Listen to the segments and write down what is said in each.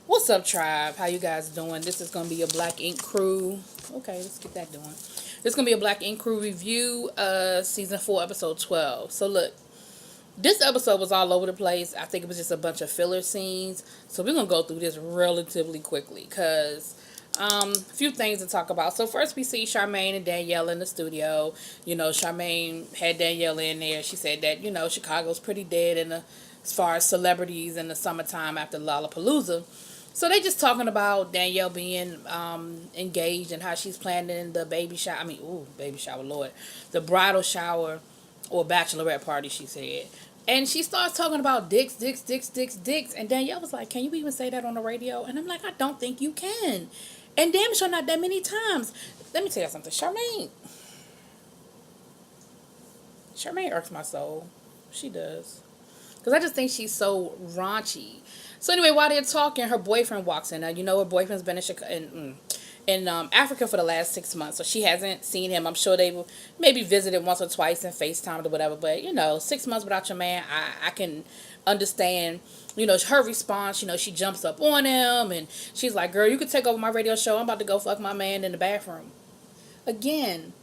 What's up, tribe? How you guys doing? This is gonna be a Black Ink Crew. Okay, let's get that doing. This is gonna be a Black Ink Crew review, season 4, episode 12. So look, this episode was all over the place. I think it was just a bunch of filler scenes. So we're gonna go through this relatively quickly, cause a few things to talk about. So first we see Charmaine and Danielle in the studio. You know, Charmaine had Danielle in there. She said that, Chicago's pretty dead as far as celebrities in the summertime after Lollapalooza. So they just talking about Danielle being engaged and how she's planning the baby shower. Baby shower, Lord. The bridal shower or bachelorette party, she said. And she starts talking about dicks, dicks, dicks, dicks, dicks. And Danielle was like, can you even say that on the radio? And I'm like, I don't think you can. And damn sure not that many times. Let me tell you something. Charmaine irks my soul. She does. Because I just think she's so raunchy. So anyway, while they're talking, her boyfriend walks in. Now, her boyfriend's been in Africa for the last 6 months. So she hasn't seen him. I'm sure they maybe visited once or twice and FaceTimed or whatever. But, 6 months without your man, I can understand, her response. She jumps up on him and she's like, girl, you could take over my radio show. I'm about to go fuck my man in the bathroom. Again,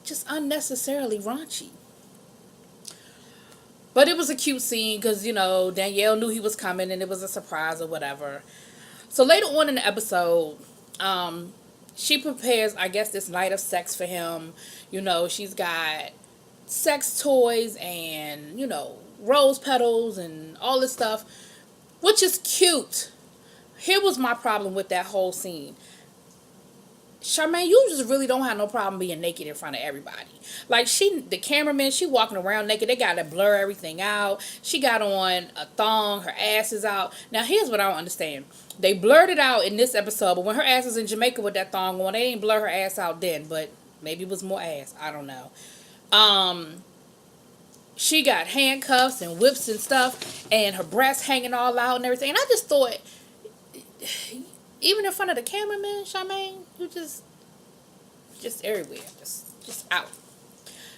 just unnecessarily raunchy. But it was a cute scene because, Danielle knew he was coming and it was a surprise or whatever. So later on in the episode, she prepares, I guess, this night of sex for him. She's got sex toys and, rose petals and all this stuff, which is cute. Here was my problem with that whole scene. Charmaine, you just really don't have no problem being naked in front of everybody. Like, the cameraman, she walking around naked. They got to blur everything out. She got on a thong. Her ass is out. Now, here's what I don't understand. They blurred it out in this episode, but when her ass was in Jamaica with that thong on, they didn't blur her ass out then, but maybe it was more ass. I don't know. She got handcuffs and whips and stuff, and her breasts hanging all out and everything. And I just thought, even in front of the cameraman, Charmaine, you just everywhere, just out.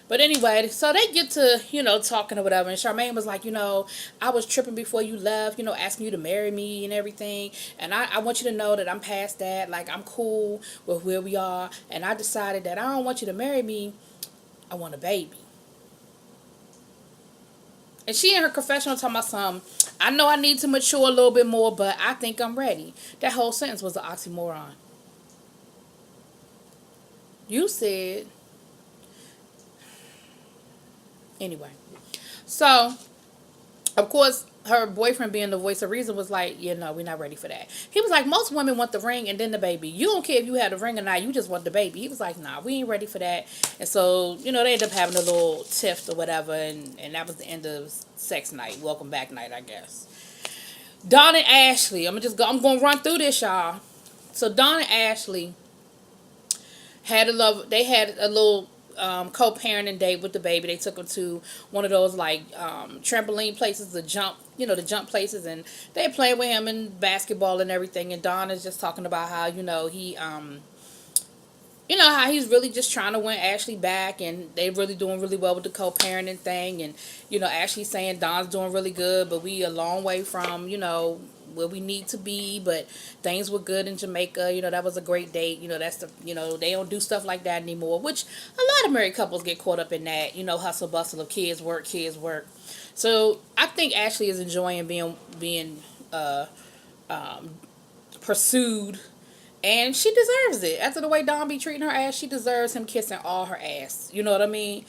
But anyway, so they get to, talking or whatever, and Charmaine was like, I was tripping before you left, asking you to marry me and everything, and I want you to know that I'm past that, like, I'm cool with where we are, and I decided that I don't want you to marry me, I want a baby. And she in her confessional talking about something, I know I need to mature a little bit more, but I think I'm ready. That whole sentence was an oxymoron. You said. Anyway. So, of course, her boyfriend being the voice of reason was like, we're not ready for that. He was like, most women want the ring and then the baby. You don't care if you have the ring or not. You just want the baby. He was like, nah, we ain't ready for that. And so, they ended up having a little tiff or whatever. And that was the end of sex night. Welcome back night, I guess. Dawn and Ashley. I'm going to run through this, y'all. So, Dawn and Ashley had a little co-parenting date with the baby. They took him to one of those trampoline places, the jump places, and they playing with him in basketball and everything. And Dawn is just talking about how he how he's really just trying to win Ashley back, and they really doing really well with the co-parenting thing. And Ashley's saying Dawn's doing really good, but we a long way from where we need to be, but things were good in Jamaica. That was a great date. That's they don't do stuff like that anymore, which a lot of married couples get caught up in that, hustle bustle of kids work. So I think Ashley is enjoying being pursued, and she deserves it. After the way Dawn be treating her ass, she deserves him kissing all her ass. You know what I mean?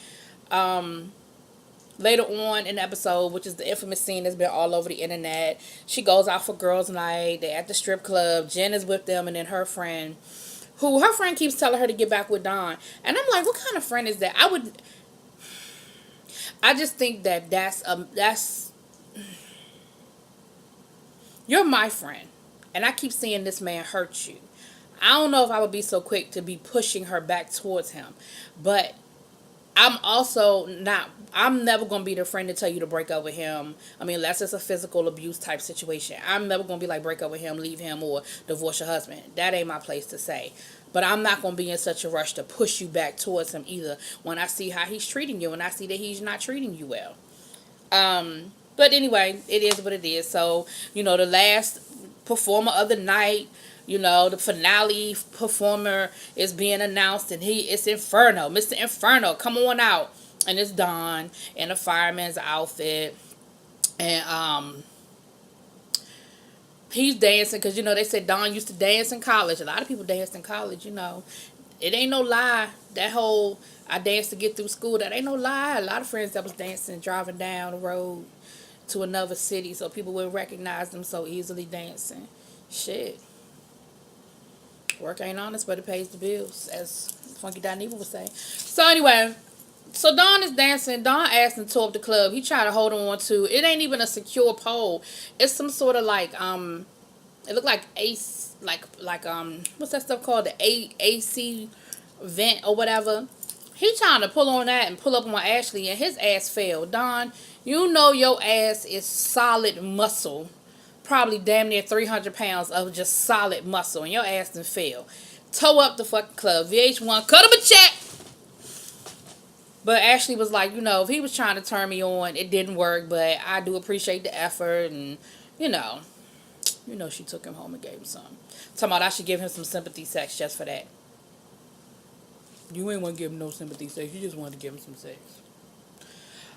Later on in the episode, which is the infamous scene that's been all over the internet, she goes out for girls' night. They're at the strip club. Jen is with them, and then her friend keeps telling her to get back with Dawn. And I'm like, what kind of friend is that? I just think that's you're my friend, and I keep seeing this man hurt you. I don't know if I would be so quick to be pushing her back towards him, but I'm never going to be the friend to tell you to break up with him. Unless it's a physical abuse type situation. I'm never going to be like, break up with him, leave him, or divorce your husband. That ain't my place to say. But I'm not going to be in such a rush to push you back towards him either when I see how he's treating you and I see that he's not treating you well. But anyway, it is what it is. So, the last performer of the night, the finale performer is being announced, and it's Inferno. Mr. Inferno, come on out. And it's Don in a fireman's outfit. And he's dancing because, they said Don used to dance in college. A lot of people danced in college, It ain't no lie. That whole I danced to get through school, that ain't no lie. A lot of friends that was dancing, driving down the road to another city so people wouldn't recognize them so easily dancing. Shit. Work ain't honest, but it pays the bills, as Funky Dineva would say. So anyway, so Don is dancing. Don asked him to tour up the club. He tried to hold on to, it ain't even a secure pole. It's some sort of like, it looked like ace, what's that stuff called? The AC vent or whatever. He trying to pull on that and pull up on Ashley, and his ass fell. Don, you know your ass is solid muscle. Probably damn near 300 pounds of just solid muscle, and your ass done fell. Tow up the fucking club. VH1, cut him a check. But Ashley was like, if he was trying to turn me on, it didn't work, but I do appreciate the effort, and, she took him home and gave him some. Talking about I should give him some sympathy sex just for that. You ain't want to give him no sympathy sex. You just wanted to give him some sex.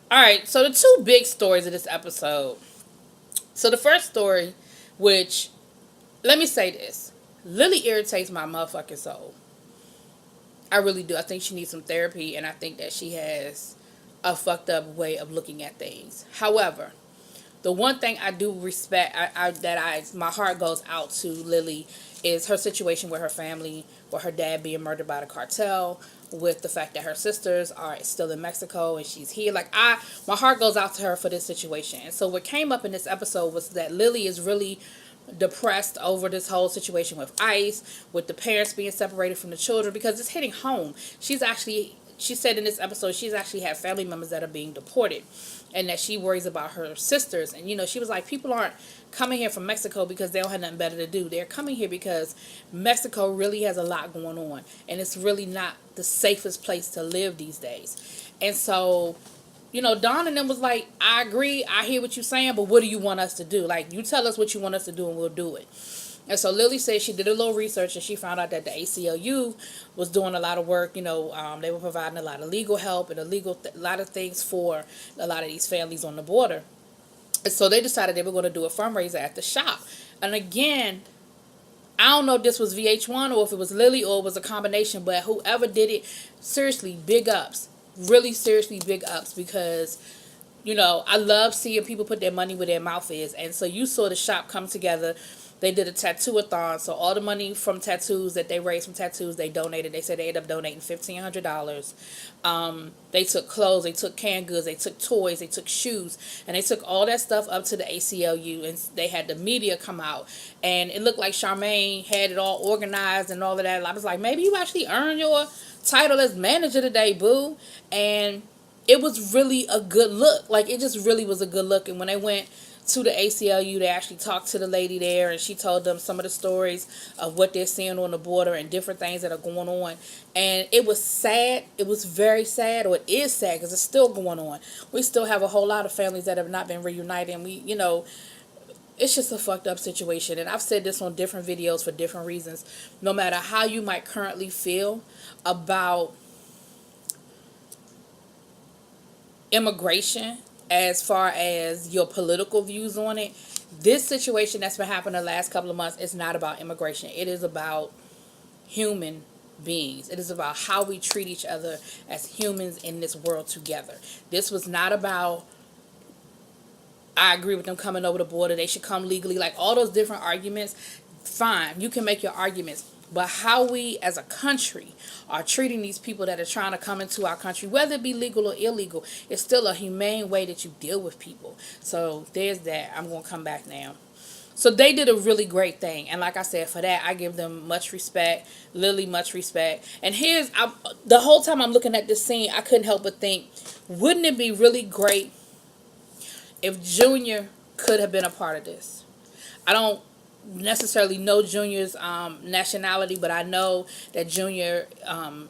Alright, so the two big stories of this episode. So the first story, which, let me say this. Lily irritates my motherfucking soul. I really do. I think she needs some therapy, and I think that she has a fucked up way of looking at things. However, the one thing I do respect, my heart goes out to Lily, is her situation with her family, with her dad being murdered by the cartel, with the fact that her sisters are still in Mexico and she's here. My heart goes out to her for this situation. And so what came up in this episode was that Lily is really depressed over this whole situation with ICE, with the parents being separated from the children, because it's hitting home. She said in this episode she's actually had family members that are being deported, and that she worries about her sisters. And she was like, people aren't coming here from Mexico because they don't have nothing better to do. They're coming here because Mexico really has a lot going on, and it's really not the safest place to live these days. And so, Dawn and them was like, I agree, I hear what you're saying, but what do you want us to do? You tell us what you want us to do and we'll do it. And so Lily said she did a little research, and she found out that the ACLU was doing a lot of work. They were providing a lot of legal help and a lot of things for a lot of these families on the border. And so they decided they were going to do a fundraiser at the shop. And again, I don't know if this was VH1 or if it was Lily or it was a combination, but whoever did it, seriously, big ups. Really seriously big ups, because I love seeing people put their money where their mouth is. And so you saw the shop come together. They did a tattoo-a-thon, so all the money from tattoos that they raised from tattoos, they donated. They said they ended up donating $1,500. They took clothes, they took canned goods, they took toys, they took shoes, and they took all that stuff up to the ACLU, and they had the media come out. And it looked like Charmaine had it all organized and all of that. I was like, maybe you actually earned your title as manager today, boo. And it was really a good look. It just really was a good look. And when they went to the ACLU, they actually talked to the lady there, and she told them some of the stories of what they're seeing on the border and different things that are going on. And it was sad. It was very sad, or it is sad, because it's still going on. We still have a whole lot of families that have not been reunited, and it's just a fucked up situation. And I've said this on different videos for different reasons. No matter how you might currently feel about immigration, as far as your political views on it, this situation that's been happening the last couple of months is not about immigration. It is about human beings. It is about how we treat each other as humans in this world together. This was not about, I agree with them coming over the border, they should come legally, all those different arguments. Fine, you can make your arguments. But how we as a country are treating these people that are trying to come into our country, whether it be legal or illegal, it's still a humane way that you deal with people. So there's that. I'm going to come back now. So they did a really great thing. And like I said, for that, I give them much respect. Lily, much respect. And the whole time I'm looking at this scene, I couldn't help but think, wouldn't it be really great if Junior could have been a part of this? I don't necessarily know Junior's nationality, but I know that Junior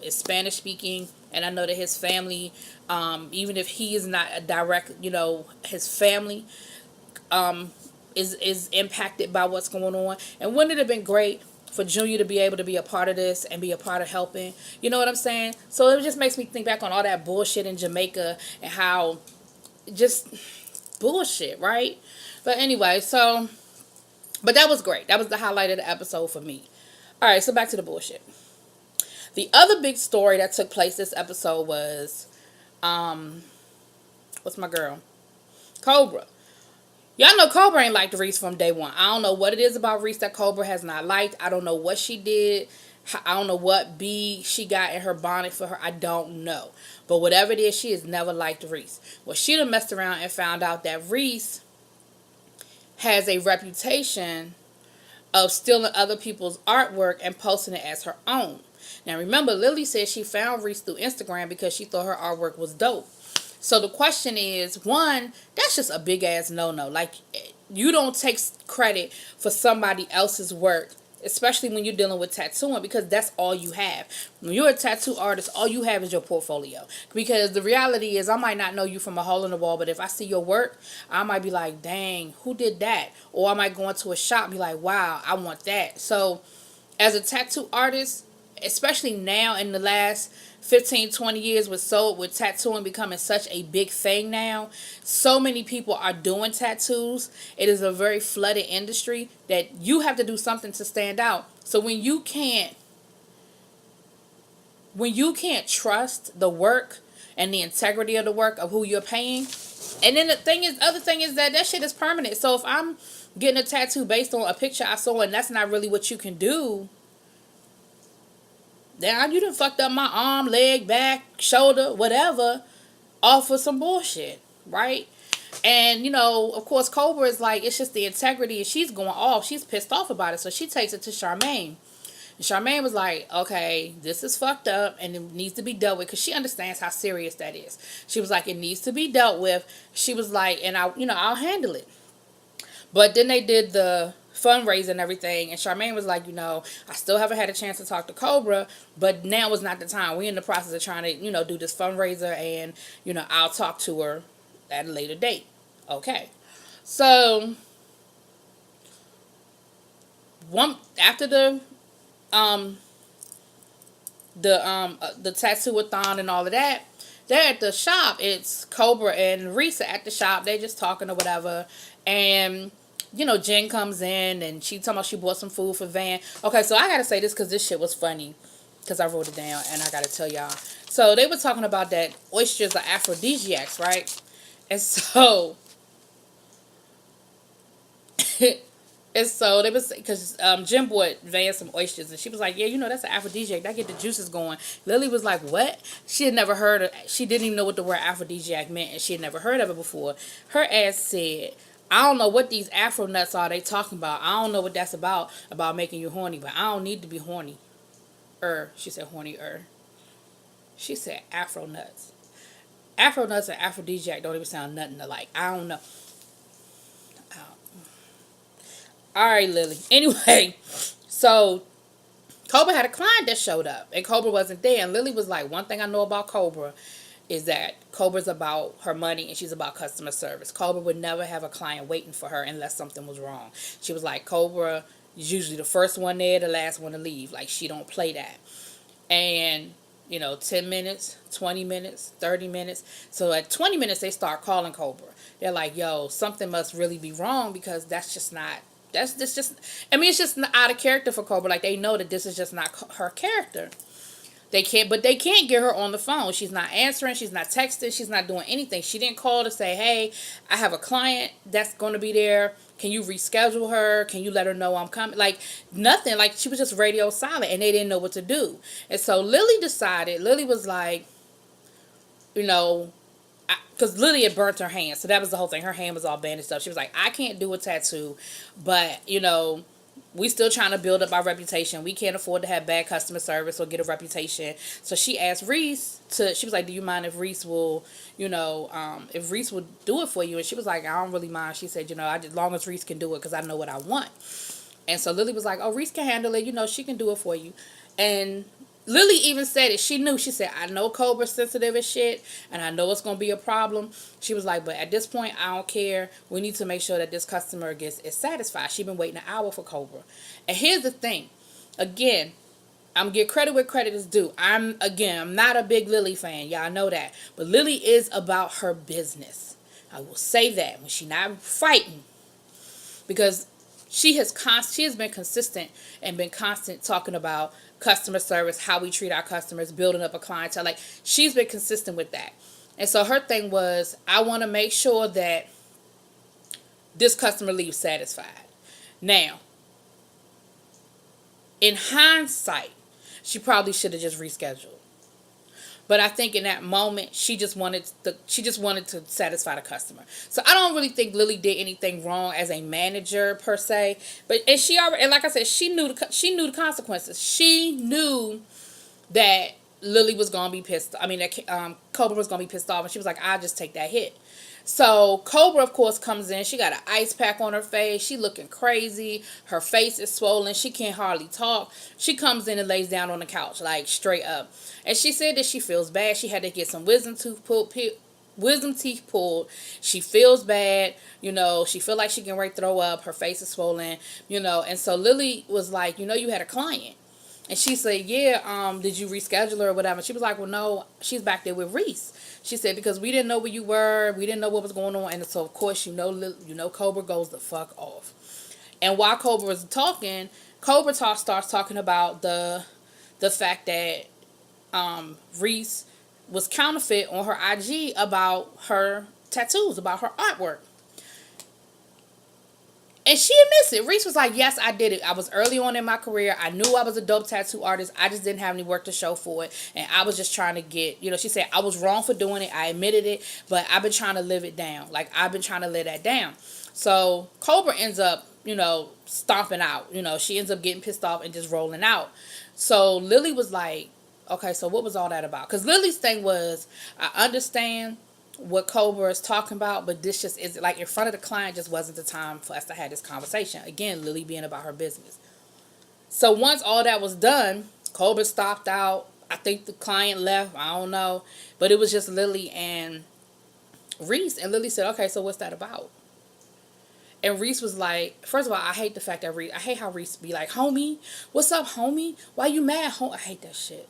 is Spanish speaking, and I know that his family, even if he is not a direct, his family is impacted by what's going on. And wouldn't it have been great for Junior to be able to be a part of this and be a part of helping? You know what I'm saying? So it just makes me think back on all that bullshit in Jamaica and how just bullshit, right? But anyway, so, but that was great. That was the highlight of the episode for me. All right, so back to the bullshit. The other big story that took place this episode was, what's my girl? Cobra. Y'all know Cobra ain't liked Reese from day one. I don't know what it is about Reese that Cobra has not liked. I don't know what she did. I don't know what bee she got in her bonnet for her. I don't know. But whatever it is, she has never liked Reese. Well, she done messed around and found out that Reese has a reputation of stealing other people's artwork and posting it as her own. Now remember, Lily said she found Reese through Instagram because she thought her artwork was dope. So the question is, one, that's just a big ass no-no. Like, you don't take credit for somebody else's work, especially when you're dealing with tattooing, because that's all you have. When you're a tattoo artist, all you have is your portfolio. Because the reality is, I might not know you from a hole in the wall, but if I see your work, I might be like, dang, who did that? Or I might go into a shop and be like, wow, I want that. So as a tattoo artist, especially now in the last 15-20 years with tattooing becoming such a big thing now, so many people are doing tattoos. It is a very flooded industry that you have to do something to stand out. So when you can't trust the work and the integrity of the work of who you're paying, and then the other thing is that shit is permanent. So if I'm getting a tattoo based on a picture I saw and that's not really what you can do, then you done fucked up my arm, leg, back, shoulder, whatever, off of some bullshit, right? And, of course, Cobra is like, it's just the integrity, and she's going off. She's pissed off about it, so she takes it to Charmaine. And Charmaine was like, okay, this is fucked up, and it needs to be dealt with, because she understands how serious that is. She was like, it needs to be dealt with. She was like, and I'll handle it. But then they did the fundraiser and everything, and Charmaine was like, I still haven't had a chance to talk to Cobra, but now is not the time. We're in the process of trying to, do this fundraiser, and, I'll talk to her at a later date. Okay. So, after the tattoo-a-thon and all of that, they're at the shop. It's Cobra and Risa at the shop. They're just talking or whatever, and Jen comes in and she talking about she bought some food for Van. Okay, so I gotta say this because this shit was funny, because I wrote it down and I gotta tell y'all. So they were talking about that oysters are aphrodisiacs, right? And so and so they was, because Jen bought Van some oysters, and she was like, yeah, that's an aphrodisiac, that get the juices going. Lily was like, what? She had never heard of, she didn't even know what the word aphrodisiac meant, and she had never heard of it before. Her ass said, I don't know what these Afro nuts are they talking about. I don't know what that's about making you horny, but I don't need to be horny. She said horny. She said Afro nuts. Afro nuts and aphrodisiac don't even sound nothing alike. I don't know. Alright, Lily. Anyway, so Cobra had a client that showed up, and Cobra wasn't there. And Lily was like, one thing I know about Cobra is that Cobra's about her money and she's about customer service. Cobra would never have a client waiting for her unless something was wrong. She was like, Cobra is usually the first one there, the last one to leave. Like, she don't play that. And, 10 minutes, 20 minutes, 30 minutes. So at 20 minutes, they start calling Cobra. They're like, yo, something must really be wrong, because that's just not, it's just out of character for Cobra. Like, they know that this is just not her character. They can't get her on the phone. She's not answering. She's not texting. She's not doing anything. She didn't call to say, hey, I have a client that's going to be there. Can you reschedule her? Can you let her know I'm coming? Like, nothing. Like, she was just radio silent, and they didn't know what to do. And so Lily was like, because Lily had burnt her hand. So that was the whole thing. Her hand was all bandaged up. She was like, I can't do a tattoo, but, we still trying to build up our reputation. We can't afford to have bad customer service or get a reputation. So she asked Reese she was like, do you mind if Reese will, if Reese would do it for you? And she was like, I don't really mind. She said, as long as Reese can do it, because I know what I want. And so Lily was like, oh, Reese can handle it. She can do it for you. And Lily even said it. She knew. She said, I know Cobra's sensitive as shit, and I know it's going to be a problem. She was like, but at this point, I don't care. We need to make sure that this customer is satisfied. She's been waiting an hour for Cobra. And here's the thing. Again, I'm get credit where credit is due. I'm not a big Lily fan. Y'all know that. But Lily is about her business. I will say that when she's not fighting. Because she has been consistent and been constant talking about customer service, how we treat our customers, building up a clientele. Like, she's been consistent with that. And so her thing was, I want to make sure that this customer leaves satisfied. Now, in hindsight, she probably should have just rescheduled. But I think in that moment, she just wanted to satisfy the customer. So I don't really think Lily did anything wrong as a manager per se. But and like I said, she knew the consequences. She knew that Lily was gonna be pissed. I mean, that Cobra was gonna be pissed off, and she was like, "I'll just take that hit." So Cobra, of course, comes in. She got an ice pack on her face. She looking crazy. Her face is swollen. She can't hardly talk. She comes in and lays down on the couch, like, straight up. And she said that she feels bad. She had to get some wisdom teeth pulled. She feels bad. She feel like she can ready to throw up. Her face is swollen. And so Lily was like, you had a client. And she said, yeah, did you reschedule her or whatever? She was like, well, no, she's back there with Reese. She said, because we didn't know where you were. We didn't know what was going on. And so, of course, Cobra goes the fuck off. And while Cobra was talking, starts talking about the fact that Reese was counterfeit on her IG about her tattoos, about her artwork. And she admits it. Reese was like, yes, I did it. I was early on in my career. I knew I was a dope tattoo artist. I just didn't have any work to show for it. And I was just trying to get, she said, I was wrong for doing it. I admitted it. But I've been trying to live it down. Like, I've been trying to live that down. So Cobra ends up, stomping out. She ends up getting pissed off and just rolling out. So Lily was like, okay, so what was all that about? Because Lily's thing was, I understand what Cobra is talking about, but this just isn't, like, in front of the client just wasn't the time for us to have this conversation. Again, Lily being about her business. So once all that was done, Cobra stopped out. I think the client left. I don't know. But it was just Lily and Reese. And Lily said, okay, so what's that about? And Reese was like, first of all, I hate the fact that I hate how Reese be like, homie, what's up, homie? Why you mad, I hate that shit.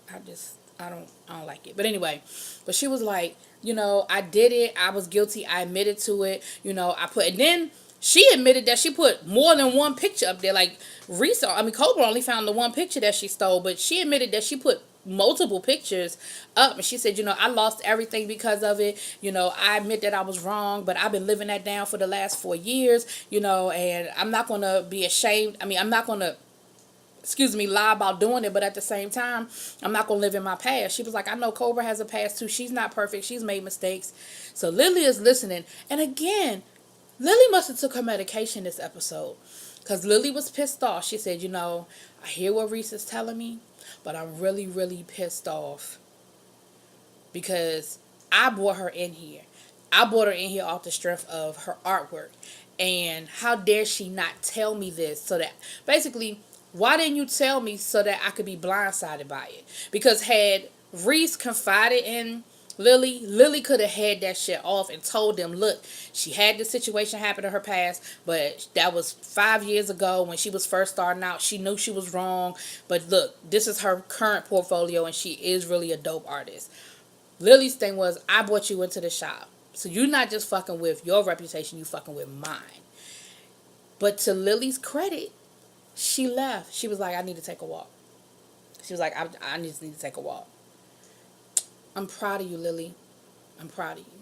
I don't like it. But anyway, but she was like, I did it. I was guilty. I admitted to it. And then she admitted that she put more than one picture up there. Like, Cobra only found the one picture that she stole, but she admitted that she put multiple pictures up. And she said, I lost everything because of it. I admit that I was wrong, but I've been living that down for the last 4 years, and I'm not going to be ashamed. I'm not going to, lie about doing it, but at the same time, I'm not going to live in my past. She was like, I know Cobra has a past too. She's not perfect. She's made mistakes. So Lily is listening. And again, Lily must have took her medication this episode, because Lily was pissed off. She said, I hear what Reese is telling me, but I'm really, really pissed off because I brought her in here. I brought her in here off the strength of her artwork. And how dare she not tell me this? So that, basically, why didn't you tell me so that I could be blindsided by it? Because had Reese confided in Lily, Lily could have had that shit off and told them, look, she had this situation happen in her past, but that was 5 years ago when she was first starting out. She knew she was wrong, but look, this is her current portfolio, and she is really a dope artist. Lily's thing was, I brought you into the shop, so you're not just fucking with your reputation, you fucking with mine. But to Lily's credit, she left. She was like, I need to take a walk. She was like, I just need to take a walk. I'm proud of you, Lily. I'm proud of you.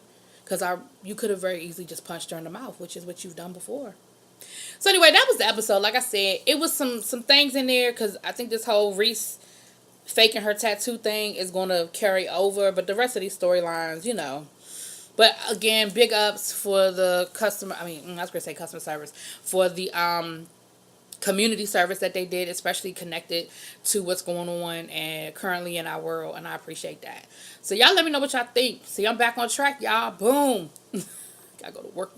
Because you could have very easily just punched her in the mouth, which is what you've done before. So anyway, that was the episode. Like I said, it was some things in there, because I think this whole Reese faking her tattoo thing is going to carry over. But the rest of these storylines, But again, big ups for the customer. I was going to say customer service. For the community service that they did, especially connected to what's going on and currently in our world, and I appreciate that. So y'all let me know what y'all think. See, I'm back on track, y'all. Boom. Gotta go to work.